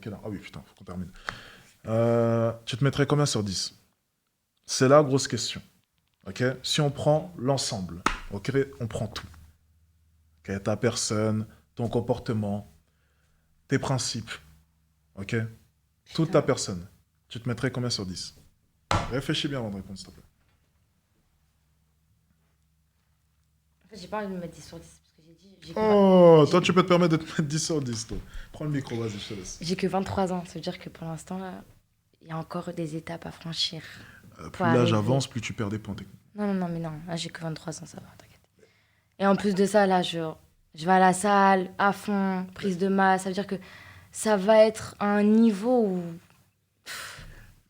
quelle heure? Ah oui, putain, faut qu'on termine. Tu te mettrais combien sur 10? C'est la grosse question. Ok? Si on prend l'ensemble, ok? On prend tout. Ok? Ta personne, ton comportement, tes principes, ok? Toute ta Putain. personne. Tu te mettrais combien sur 10? Réfléchis bien avant de répondre, s'il te plaît. En fait, j'ai pas envie de me mettre 10 sur 10 parce que Oh, toi, j'ai tu peux te permettre de te mettre 10 sur 10, toi. Prends le micro, vas-y, je te laisse. j'ai que 23 ans. Ça veut dire que pour l'instant, là, il y a encore des étapes à franchir pour Plus l'âge arriver. avance, plus tu perds des points. Non, non, non, mais non. Là, j'ai que 23 ans, ça va, t'inquiète. Et en plus de ça, là, je vais à la salle, à fond, prise de masse. Ça veut dire que ça va être un niveau où...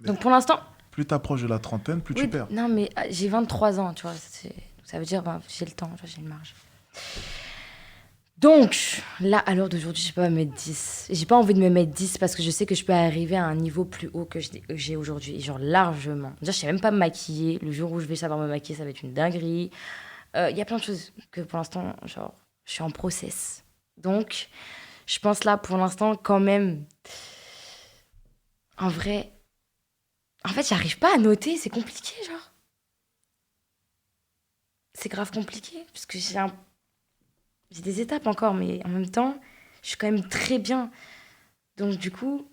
Mais Donc pour l'instant, plus tu approches de la trentaine, plus tu oui, perds. non, mais j'ai 23 ans, tu vois. Ça veut dire, ben, j'ai le temps, tu vois, j'ai une marge. Donc, là, à l'heure d'aujourd'hui, je ne vais pas me mettre 10. J'ai pas envie de me mettre 10 parce que je sais que je peux arriver à un niveau plus haut que j'ai aujourd'hui. Et genre, largement. Déjà, je ne sais même pas me maquiller. Le jour où je vais savoir me maquiller, ça va être une dinguerie. Il y a plein de choses que pour l'instant, genre, je suis en process. Donc, je pense là, pour l'instant, quand même, en vrai, en fait, j'arrive pas à noter. C'est compliqué, genre. C'est grave compliqué parce que j'ai des étapes encore, mais en même temps, je suis quand même très bien. Donc, du coup,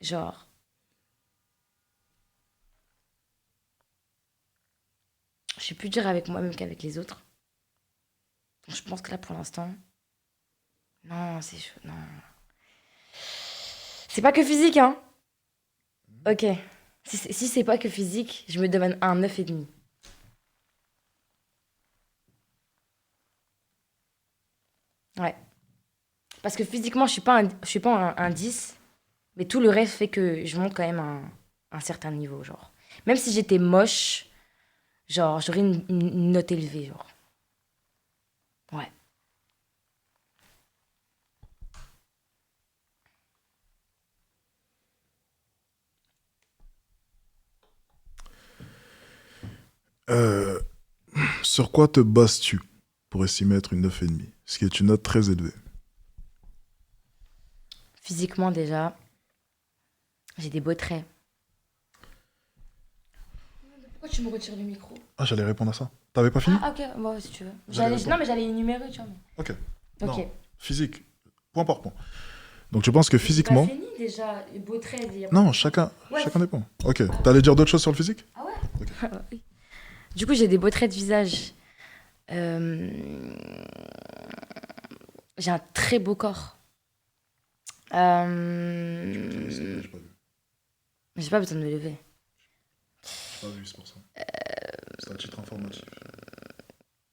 genre, je suis plus dure avec moi-même qu'avec les autres. Donc, je pense que là, pour l'instant, non, c'est chaud, non. C'est pas que physique, hein. Ok. Si c'est pas que physique, je me demande un 9,5. Ouais. Parce que physiquement, je suis pas un 10, mais tout le reste fait que je monte quand même un certain niveau, genre. Même si j'étais moche, genre, j'aurais une note élevée, genre. Ouais. Euh, sur quoi te bases-tu pour estimer être une 9,5? Ce qui est une note très élevée. Physiquement, déjà, j'ai des beaux traits. Pourquoi tu me retires le micro? Ah, j'allais répondre à ça. T'avais pas fini? Ah, ok, bon, si tu veux. J'allais répondre. Non, mais j'allais énumérer, tu vois. Ok. Ok. Non. Physique. Point par point. Donc tu penses que Mais j'ai pas physiquement... fini déjà. Les beaux traits, il y a pas Non, de- Ouais. chacun dépend. Ok. T'allais dire d'autres choses sur le physique? Ah ouais? Ok. Oui. Du coup, j'ai des beaux traits de visage. Euh, J'ai un très beau corps. J'ai pas vu. J'ai pas besoin de me lever. J'ai pas vu, c'est pour ça. C'est un titre informatif.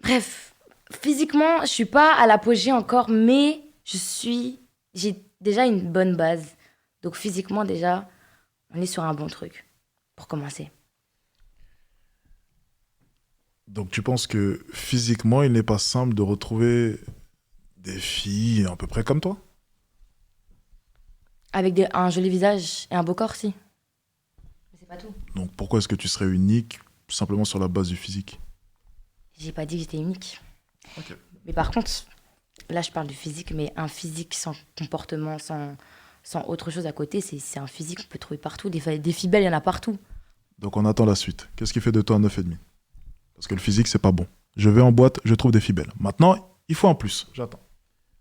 Bref, physiquement, je suis pas à l'apogée encore, mais j'ai déjà une bonne base. Donc physiquement, déjà, on est sur un bon truc pour commencer. Donc tu penses que physiquement, il n'est pas simple de retrouver des filles à peu près comme toi? Avec un joli visage et un beau corps, si. Mais c'est pas tout. Donc pourquoi est-ce que tu serais unique simplement sur la base du physique? J'ai pas dit que j'étais unique. Ok. Mais par contre, là, je parle du physique, mais un physique sans comportement, sans autre chose à côté, c'est un physique qu'on peut trouver partout. Des filles belles, il y en a partout. Donc on attend la suite. Qu'est-ce qui fait de toi un 9,5? Parce que le physique, c'est pas bon. Je vais en boîte, je trouve des filles belles. Maintenant, il faut en plus. J'attends.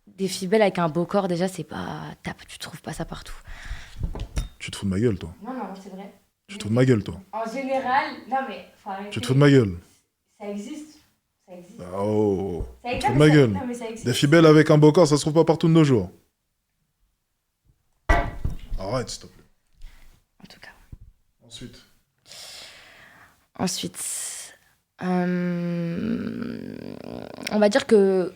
Des filles belles avec un beau corps, déjà, c'est pas. Tu trouves pas ça partout. Tu te fous de ma gueule, toi. Non, non, c'est vrai. Tu te fous de ma gueule, toi. En général, non, mais faut arrêter. Tu te fous de ma gueule. Ça existe. Ça existe. Ah, oh. Ça Tu te existe. fous de ma gueule. Non, mais ça existe. Des filles belles avec un beau corps, ça se trouve pas partout de nos jours. Arrête, s'il te plaît. En tout cas. Ensuite. Ensuite, on va dire que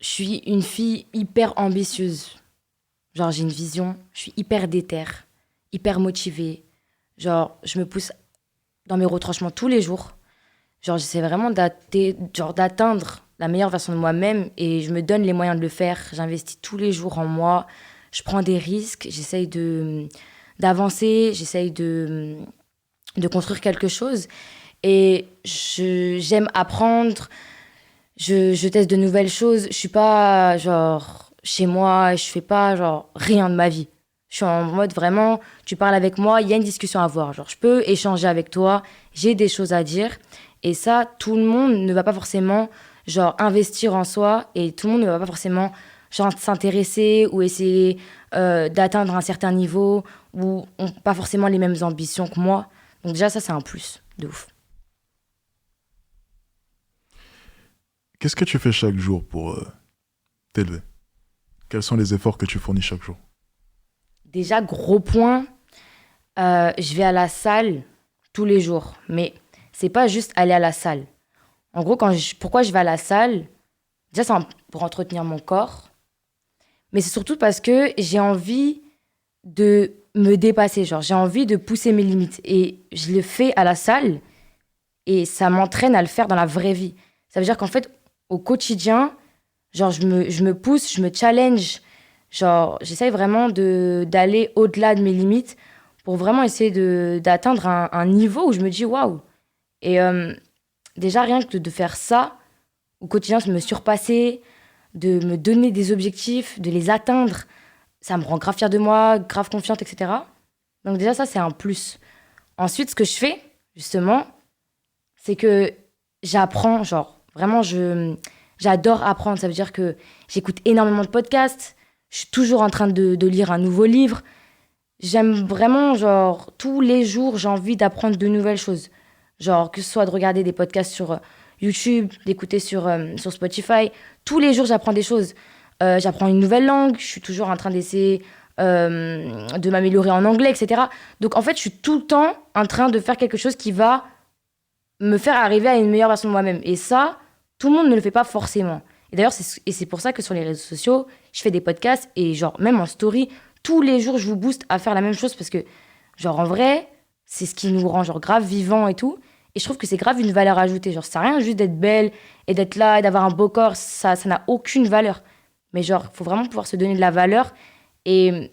je suis une fille hyper ambitieuse. Genre, j'ai une vision, je suis hyper déterre, hyper motivée. Genre, je me pousse dans mes retranchements tous les jours. Genre, j'essaie vraiment d'atteindre la meilleure version de moi-même et je me donne les moyens de le faire. J'investis tous les jours en moi. Je prends des risques, j'essaye d'avancer, j'essaye de construire quelque chose. Et j'aime apprendre, je teste de nouvelles choses. Je suis pas, genre, je chez moi, je fais pas genre rien de ma vie. Je suis en mode vraiment, tu parles avec moi, il y a une discussion à avoir. Genre, je peux échanger avec toi, j'ai des choses à dire. Et ça, tout le monde ne va pas forcément genre investir en soi et tout le monde ne va pas forcément genre s'intéresser ou essayer d'atteindre un certain niveau ou ont pas forcément les mêmes ambitions que moi. Donc déjà, ça, c'est un plus de ouf. Qu'est-ce que tu fais chaque jour pour t'élever? Quels sont les efforts que tu fournis chaque jour? Déjà, gros point, je vais à la salle tous les jours. Mais c'est pas juste aller à la salle. En gros, pourquoi je vais à la salle? Déjà, c'est pour entretenir mon corps. Mais c'est surtout parce que j'ai envie de me dépasser. Genre, j'ai envie de pousser mes limites. Et je le fais à la salle. Et ça m'entraîne à le faire dans la vraie vie. Ça veut dire qu'en fait, au quotidien, genre, je me pousse, je me challenge. Genre, j'essaye vraiment d'aller au-delà de mes limites pour vraiment essayer d'atteindre un niveau où je me dis waouh. Et déjà, rien que de faire ça, au quotidien, de me surpasser, de me donner des objectifs, de les atteindre, ça me rend grave fière de moi, grave confiante, etc. Donc, déjà, ça, c'est un plus. Ensuite, ce que je fais, justement, c'est que j'apprends, genre, vraiment, j'adore apprendre. Ça veut dire que j'écoute énormément de podcasts, je suis toujours en train de lire un nouveau livre. J'aime vraiment, genre, tous les jours, j'ai envie d'apprendre de nouvelles choses. Genre, que ce soit de regarder des podcasts sur YouTube, d'écouter sur Spotify. Tous les jours, j'apprends des choses. J'apprends une nouvelle langue, je suis toujours en train d'essayer de m'améliorer en anglais, etc. Donc, en fait, je suis tout le temps en train de faire quelque chose qui va me faire arriver à une meilleure version de moi-même. Et ça, tout le monde ne le fait pas forcément. Et d'ailleurs, c'est pour ça que sur les réseaux sociaux, je fais des podcasts et genre, même en story, tous les jours, je vous booste à faire la même chose parce que, genre, en vrai, c'est ce qui nous rend, genre, grave vivants et tout. Et je trouve que c'est grave une valeur ajoutée. Genre, ça sert à rien juste d'être belle et d'être là et d'avoir un beau corps. Ça n'a aucune valeur. Mais genre, faut vraiment pouvoir se donner de la valeur et,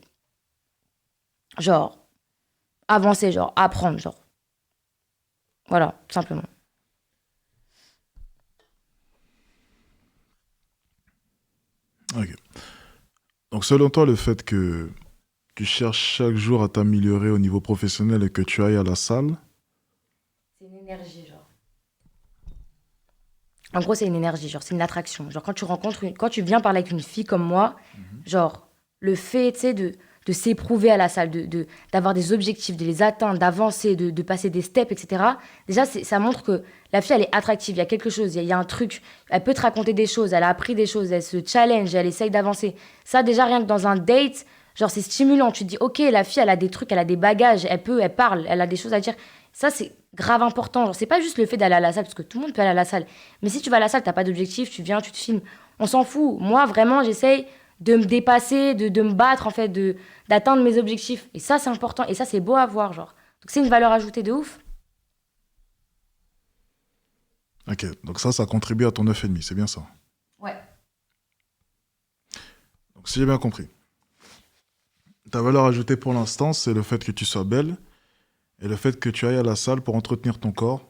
genre, avancer, genre, apprendre, genre. Voilà, tout simplement. Ok. Donc selon toi, le fait que tu cherches chaque jour à t'améliorer au niveau professionnel et que tu ailles à la salle, C'est une énergie, genre. En gros, c'est une énergie, genre, c'est une attraction. Genre, quand tu viens parler avec une fille comme moi, genre, le fait, tu sais, de s'éprouver à la salle, d'avoir des objectifs, de les atteindre, d'avancer, de passer des steps, etc. Déjà, ça montre que la fille, elle est attractive, il y a quelque chose, il y a un truc, elle peut te raconter des choses, elle a appris des choses, elle se challenge, elle essaye d'avancer. Ça, déjà, rien que dans un date, genre, c'est stimulant. Tu te dis, ok, la fille, elle a des trucs, elle a des bagages, elle parle, elle a des choses à dire. Ça, c'est grave important. Genre, c'est pas juste le fait d'aller à la salle, parce que tout le monde peut aller à la salle. Mais si tu vas à la salle, t'as pas d'objectif, tu viens, tu te filmes. On s'en fout. Moi, vraiment, j'essaye de me dépasser, de me battre, en fait, d'atteindre mes objectifs. Et ça, c'est important. Et ça, c'est beau à voir, genre. Donc, c'est une valeur ajoutée de ouf. ok, donc ça contribue à ton 9,5, c'est bien ça. Ouais. Donc si j'ai bien compris, ta valeur ajoutée pour l'instant, c'est le fait que tu sois belle et le fait que tu ailles à la salle pour entretenir ton corps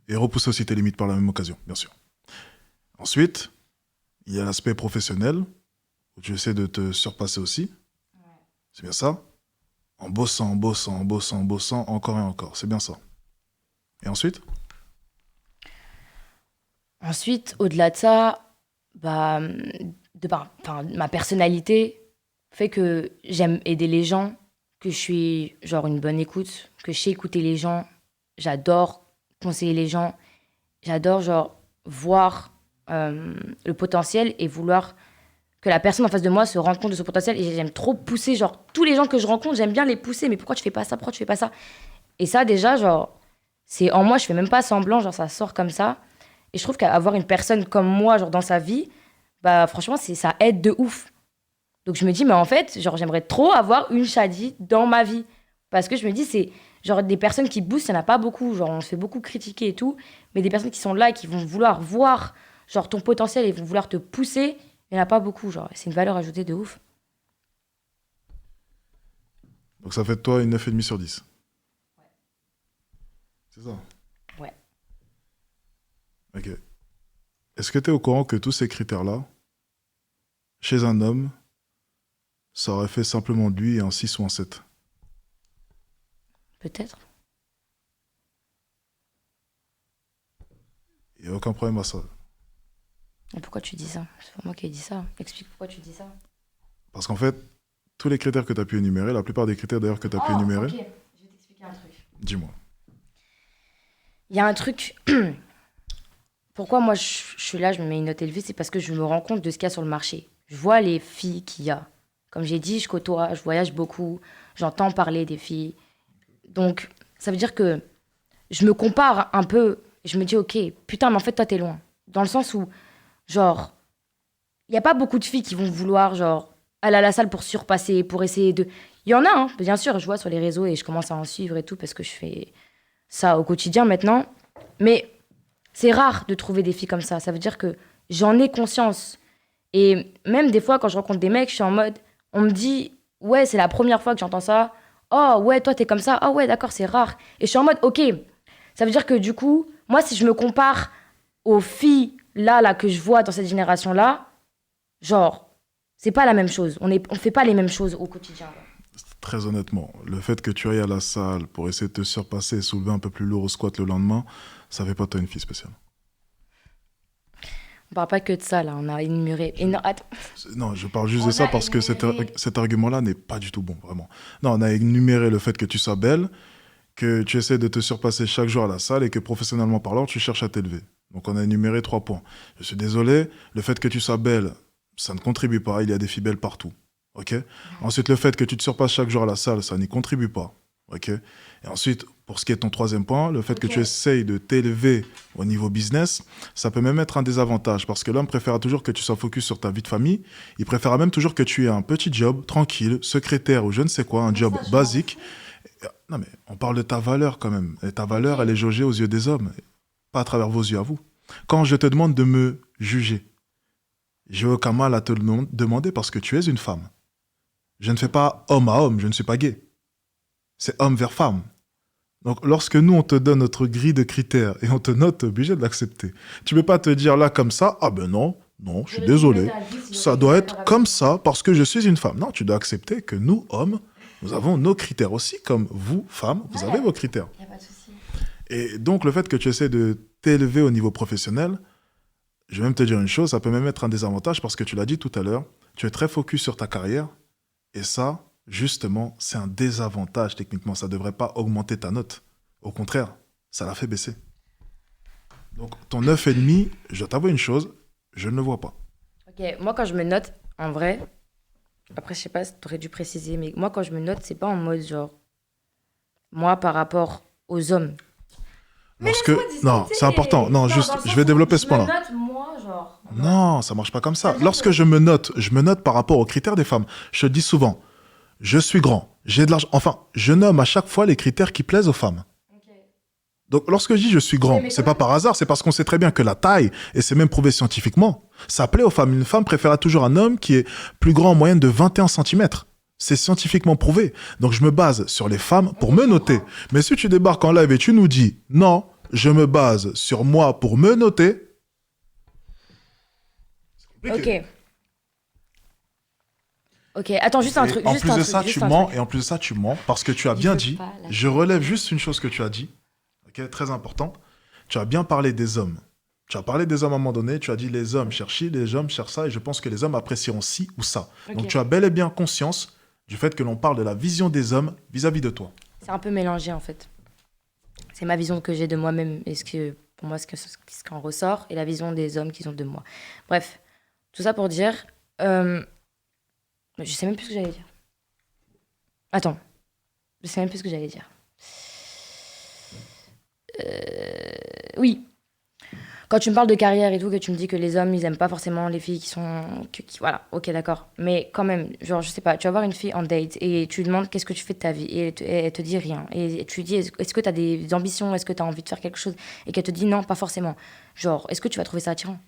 et repousser aussi tes limites par la même occasion, bien sûr. Ensuite, il y a l'aspect professionnel, où tu essaies de te surpasser aussi, c'est bien ça. En bossant, en bossant, en bossant, en bossant, encore et encore, c'est bien ça. Et ensuite, Ensuite, au-delà de ça, bah, enfin, ma personnalité fait que j'aime aider les gens, que je suis genre une bonne écoute, que je sais écouter les gens. J'adore conseiller les gens. J'adore genre voir le potentiel et vouloir que la personne en face de moi se rende compte de ce potentiel. Et j'aime trop pousser, genre tous les gens que je rencontre, j'aime bien les pousser. Mais pourquoi tu fais pas ça? Pourquoi tu fais pas ça? Et ça déjà, genre, c'est en moi, je fais même pas semblant, genre ça sort comme ça. Et je trouve qu'avoir une personne comme moi, genre dans sa vie, bah franchement, ça aide de ouf. Donc je me dis, mais en fait, genre j'aimerais trop avoir une Shadi dans ma vie. Parce que je me dis, c'est genre des personnes qui boostent, il n'y en a pas beaucoup. Genre on se fait beaucoup critiquer et tout. Mais des personnes qui sont là et qui vont vouloir voir genre ton potentiel et vont vouloir te pousser, il n'y en a pas beaucoup. Genre c'est une valeur ajoutée de ouf. donc ça fait de toi une 9,5 sur 10. C'est ça. Ouais. Ok. Est-ce que tu es au courant que tous ces critères-là, chez un homme, ça aurait fait simplement de lui un 6 ou un 7. Peut-être. Il n'y a aucun problème à ça. Et pourquoi tu dis ça? C'est pas moi qui ai dit ça. Explique pourquoi tu dis ça. Parce qu'en fait, tous les critères que tu as pu énumérer, la plupart des critères d'ailleurs que tu as pu énumérer, ok. Je vais t'expliquer un truc. dis-moi. Il y a un truc. Pourquoi moi je suis là, je me mets une note élevée, c'est parce que je me rends compte de ce qu'il y a sur le marché. Je vois les filles qu'il y a. Comme j'ai dit, je côtoie, je voyage beaucoup, j'entends parler des filles. Donc, ça veut dire que je me compare un peu. Je me dis, ok, putain, mais en fait, toi, t'es loin. Dans le sens où, genre, il n'y a pas beaucoup de filles qui vont vouloir, genre, aller à la salle pour surpasser, pour essayer de... Il y en a, hein, bien sûr, je vois sur les réseaux et je commence à en suivre et tout parce que je fais ça au quotidien maintenant. Mais c'est rare de trouver des filles comme ça. Ça veut dire que j'en ai conscience. Et même des fois, quand je rencontre des mecs, je suis en mode... On me dit, ouais, c'est la première fois que j'entends ça. Oh, ouais, toi, t'es comme ça. Ah ouais, d'accord, c'est rare. Et je suis en mode, ok. Ça veut dire que du coup, moi, si je me compare aux filles là que je vois dans cette génération-là, genre, c'est pas la même chose. On fait pas les mêmes choses au quotidien. Très honnêtement, le fait que tu ailles à la salle pour essayer de te surpasser et soulever un peu plus lourd au squat le lendemain, ça fait pas de toi une fille spéciale. On parle pas que de ça, là. On a énuméré... Et non, attends. Non, je parle juste On de ça a parce que énuméré... cet argument-là n'est pas du tout bon, vraiment. Non, on a énuméré le fait que tu sois belle, que tu essaies de te surpasser chaque jour à la salle et que professionnellement parlant, tu cherches à t'élever. Donc on a énuméré 3 points. Je suis désolé, le fait que tu sois belle, ça ne contribue pas, il y a des filles belles partout. Ok. Ensuite, le fait que tu te surpasses chaque jour à la salle, ça n'y contribue pas. Ok. Et ensuite, pour ce qui est de ton 3e point, le fait que tu essayes de t'élever au niveau business, ça peut même être un désavantage parce que l'homme préfère toujours que tu sois focus sur ta vie de famille. Il préfère même toujours que tu aies un petit job tranquille, secrétaire ou je ne sais quoi, un job basique. Non mais on parle de ta valeur quand même. Et ta valeur, elle est jaugée aux yeux des hommes, pas à travers vos yeux à vous. Quand je te demande de me juger, j'ai aucun mal à te le demander parce que tu es une femme. Je ne fais pas homme à homme, je ne suis pas gay. C'est homme vers femme. Donc, lorsque nous, on te donne notre grille de critères et on te note, t'es obligé de l'accepter. Tu ne peux pas te dire là comme ça, ah ben non, je suis désolé. Ça doit être comme ça parce que je suis une femme. Non, tu dois accepter que nous, hommes, nous avons nos critères aussi, comme vous, femmes, vous avez vos critères. Y a pas de souci. Et donc, le fait que tu essaies de t'élever au niveau professionnel, je vais même te dire une chose, ça peut même être un désavantage parce que tu l'as dit tout à l'heure, tu es très focus sur ta carrière et ça, justement, c'est un désavantage techniquement. Ça ne devrait pas augmenter ta note. Au contraire, ça la fait baisser. Donc, ton 9,5, je t'avoue une chose, je ne le vois pas. Ok, moi, quand je me note, en vrai... Après, je sais pas si tu aurais dû préciser, mais moi, quand je me note, c'est pas en mode genre... Moi, par rapport aux hommes. Lorsque... Non, c'est important. Non, juste, je vais développer ce point-là. Je me note, moi, genre... Non, ça marche pas comme ça. Lorsque je me note par rapport aux critères des femmes. Je te dis souvent, je suis grand, j'ai de l'argent. Enfin, je nomme à chaque fois les critères qui plaisent aux femmes. Donc, lorsque je dis je suis grand, c'est pas par hasard, c'est parce qu'on sait très bien que la taille, et c'est même prouvé scientifiquement, ça plaît aux femmes. Une femme préfère toujours un homme qui est plus grand en moyenne de 21 cm. C'est scientifiquement prouvé. Donc, je me base sur les femmes pour me noter. Mais si tu débarques en live et tu nous dis, non, je me base sur moi pour me noter... Ok. Ok, attends, juste un truc. En plus de ça, tu mens, et en plus de ça, tu mens, parce que tu as bien dit, je relève juste une chose que tu as dit, ok, très important, tu as bien parlé des hommes. Tu as parlé des hommes à un moment donné, tu as dit les hommes cherchent ci, les hommes cherchent ça, et je pense que les hommes apprécieront ci ou ça. Ok. Donc tu as bel et bien conscience du fait que l'on parle de la vision des hommes vis-à-vis de toi. C'est un peu mélangé, en fait. C'est ma vision que j'ai de moi-même, et pour moi, ce qu'en ressort, et la vision des hommes qu'ils ont de moi. Bref, tout ça pour dire... Je sais même plus ce que j'allais dire. Attends. Je sais même plus ce que j'allais dire. Oui. Quand tu me parles de carrière et tout, que tu me dis que les hommes, ils aiment pas forcément les filles qui sont... Voilà, ok, d'accord. Mais quand même, genre, je sais pas, tu vas voir une fille en date et tu lui demandes qu'est-ce que tu fais de ta vie et elle te dit rien. Et tu lui dis, est-ce que tu as des ambitions, est-ce que tu as envie de faire quelque chose et qu'elle te dit non, pas forcément. Genre, est-ce que tu vas trouver ça attirant?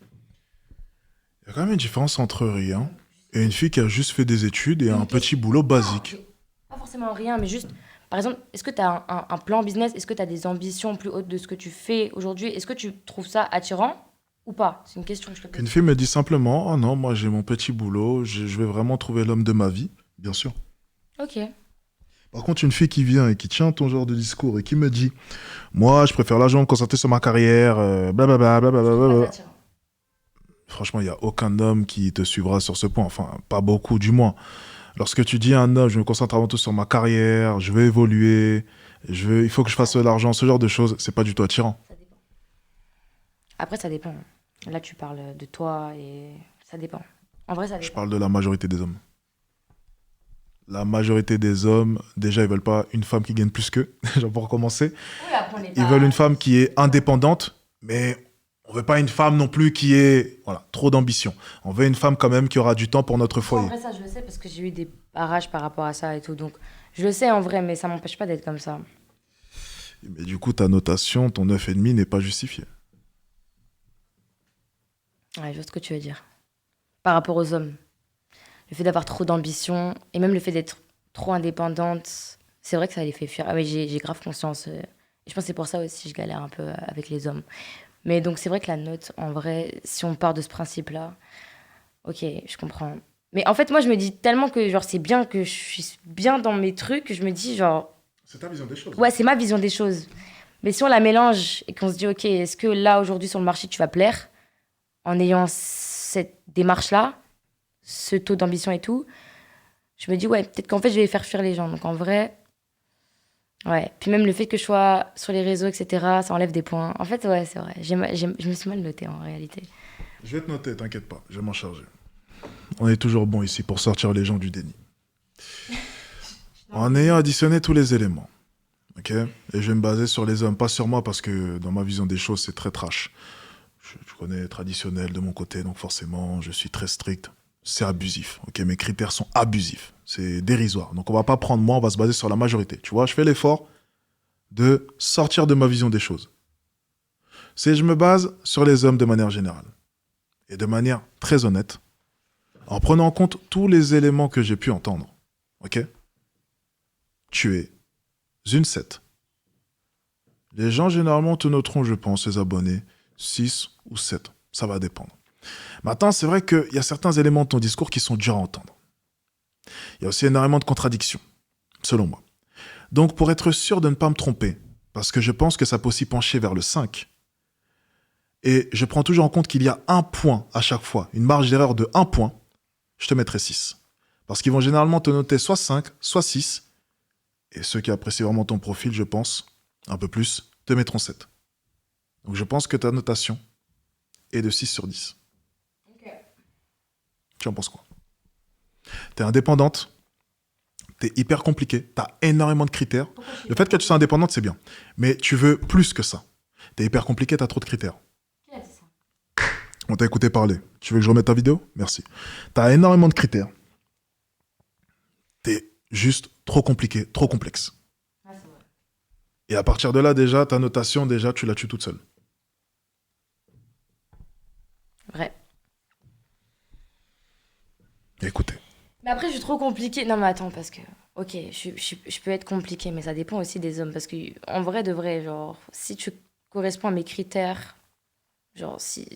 Il y a quand même une différence entre rien et une fille qui a juste fait des études et un petit boulot basique. Pas forcément rien, mais juste... Par exemple, est-ce que tu as un plan business? Est-ce que tu as des ambitions plus hautes de ce que tu fais aujourd'hui? Est-ce que tu trouves ça attirant? Ou pas? C'est une question que je te Qu'une pose. fille me dit simplement, oh non, moi j'ai mon petit boulot, je vais vraiment trouver l'homme de ma vie, bien sûr. Ok. Par contre, une fille qui vient et qui tient ton genre de discours et qui me dit, moi je préfère l'argent me concentrer sur ma carrière, blablabla, Je trouve pas ça blablabla. attirant. Franchement, il n'y a aucun homme qui te suivra sur ce point, enfin, pas beaucoup du moins. Lorsque tu dis à un homme, je me concentre avant tout sur ma carrière, je veux évoluer, il faut que je fasse de l'argent, ce genre de choses, c'est pas du tout attirant. Ça dépend. Après, ça dépend. Là, tu parles de toi et ça dépend. En vrai, ça Je dépend. parle de la majorité des hommes. La majorité des hommes, déjà, ils veulent pas une femme qui gagne plus qu'eux, genre pour commencer. Oui, après, on n'est Ils veulent pas. une femme qui est indépendante, mais on veut pas une femme non plus qui ait, voilà, trop d'ambition. On veut une femme quand même qui aura du temps pour notre En foyer. vrai, ça, je le sais parce que j'ai eu des barrages par rapport à ça et tout. Donc, je le sais en vrai, mais ça m'empêche pas d'être comme ça. Mais du coup, ta notation, ton 9,5 n'est pas justifié. Ouais, je vois ce que tu veux dire. Par rapport aux hommes. Le fait d'avoir trop d'ambition et même le fait d'être trop indépendante, c'est vrai que ça les fait fuir. Ah oui, j'ai grave conscience. Et je pense que c'est pour ça aussi que je galère un peu avec les hommes. Mais donc, c'est vrai que la note, en vrai, si on part de ce principe-là, ok, je comprends. Mais en fait, moi, je me dis tellement que genre c'est bien que je suis bien dans mes trucs, que je me dis genre, C'est ta vision des choses. ouais, c'est ma vision des choses. Mais si on la mélange et qu'on se dit, ok, est-ce que là, aujourd'hui, sur le marché, tu vas plaire en ayant cette démarche-là, ce taux d'ambition et tout, je me dis, ouais, peut-être qu'en fait, je vais faire fuir les gens. Donc en vrai, ouais. Puis même le fait que je sois sur les réseaux, etc., ça enlève des points. En fait, ouais, c'est vrai. Je me suis mal notée en réalité. Je vais te noter, t'inquiète pas, je vais m'en charger. On est toujours bon ici pour sortir les gens du déni. En ayant additionné tous les éléments, ok? Et je vais me baser sur les hommes, pas sur moi, parce que dans ma vision des choses, c'est très trash. Je connais traditionnel de mon côté, donc forcément, je suis très strict. C'est abusif, ok? Mes critères sont abusifs, c'est dérisoire. Donc on va pas prendre moi, on va se baser sur la majorité. Tu vois, je fais l'effort de sortir de ma vision des choses. Je me base sur les hommes de manière générale. Et de manière très honnête, en prenant en compte tous les éléments que j'ai pu entendre, ok? Tu es une 7. Les gens généralement te noteront, je pense, les abonnés, 6 ou 7. Ça va dépendre. Maintenant, c'est vrai qu'il y a certains éléments de ton discours qui sont durs à entendre. Il y a aussi énormément de contradictions, selon moi. Donc, pour être sûr de ne pas me tromper, parce que je pense que ça peut aussi pencher vers le 5, et je prends toujours en compte qu'il y a un point à chaque fois, une marge d'erreur de 1 point, je te mettrai 6. Parce qu'ils vont généralement te noter soit 5, soit 6, et ceux qui apprécient vraiment ton profil, je pense, un peu plus, te mettront 7. Donc je pense que ta notation est de 6 sur 10. Ok. Tu en penses quoi? T'es indépendante, t'es hyper compliqué, t'as énormément de critères. Le fait que tu sois indépendante, c'est bien. Mais tu veux plus que ça. T'es hyper compliqué, t'as trop de critères. Qui a dit ça? On t'a écouté parler. Tu veux que je remette ta vidéo? Merci. T'as énormément de critères. T'es juste trop compliqué, trop complexe. Ah, c'est vrai. Et à partir de là, déjà, ta notation, déjà, tu la tues toute seule. Vrai. Écoutez. Mais après, je suis trop compliquée. Non, mais attends, parce que, ok, je peux être compliquée, mais ça dépend aussi des hommes. Parce que, en vrai, de vrai, genre, si tu corresponds à mes critères, genre, si.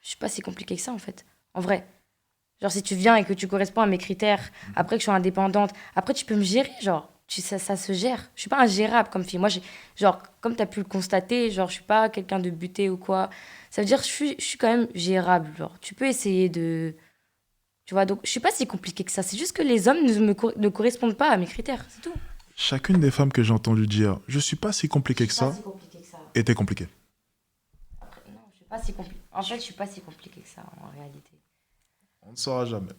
Je suis pas si compliquée que ça, en fait. En vrai. Genre, si tu viens et que tu corresponds à mes critères, après que je sois indépendante, après, tu peux me gérer, genre. Ça se gère. Je suis pas ingérable comme fille. Moi, genre, comme tu as pu le constater, genre, je suis pas quelqu'un de buté ou quoi. Ça veut dire que je suis quand même gérable. Genre, tu peux essayer de. Tu vois, donc je suis pas si compliquée que ça. C'est juste que les hommes ne correspondent pas à mes critères, c'est tout. Chacune des femmes que j'ai entendu dire « Je suis pas si compliqué que ça Si compliqué que ça. » était compliqué. Après, non, je suis pas si compliquée. En fait, je suis pas si compliquée que ça en réalité. On ne saura jamais.